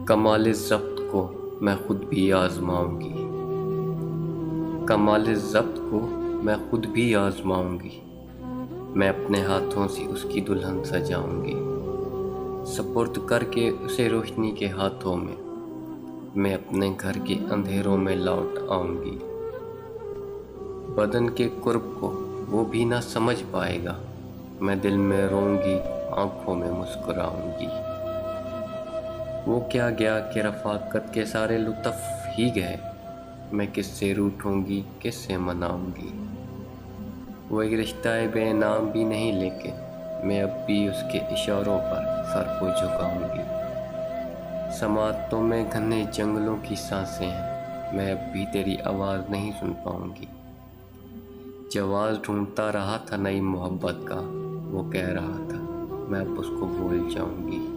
कमाल ज़ब्त को मैं खुद भी आज़माऊंगी। कमाल ज़ब्त को मैं खुद भी आज़माऊंगी। मैं अपने हाथों से उसकी दुल्हन सजाऊंगी, सपुर्द करके उसे रोशनी के हाथों में। मैं अपने घर के अंधेरों में लौट आऊंगी। बदन के कुर्ब को वो भी ना समझ पाएगा। मैं दिल में रोऊंगी, आंखों में मुस्कुराऊंगी। वो क्या गया कि रफ़ाकत के सारे लुत्फ़ ही गए। मैं किससे रूठूंगी, किससे मनाऊंगी। वो एक रिश्ता बेनाम भी नहीं, लेकिन मैं अब भी उसके इशारों पर सर को झुकाऊंगी। समातों में घने जंगलों की सांसें हैं, मैं अब भी तेरी आवाज़ नहीं सुन पाऊंगी। जवाब ढूंढता रहा था नई मोहब्बत का, वो कह रहा था मैं अब उसको भूल जाऊंगी।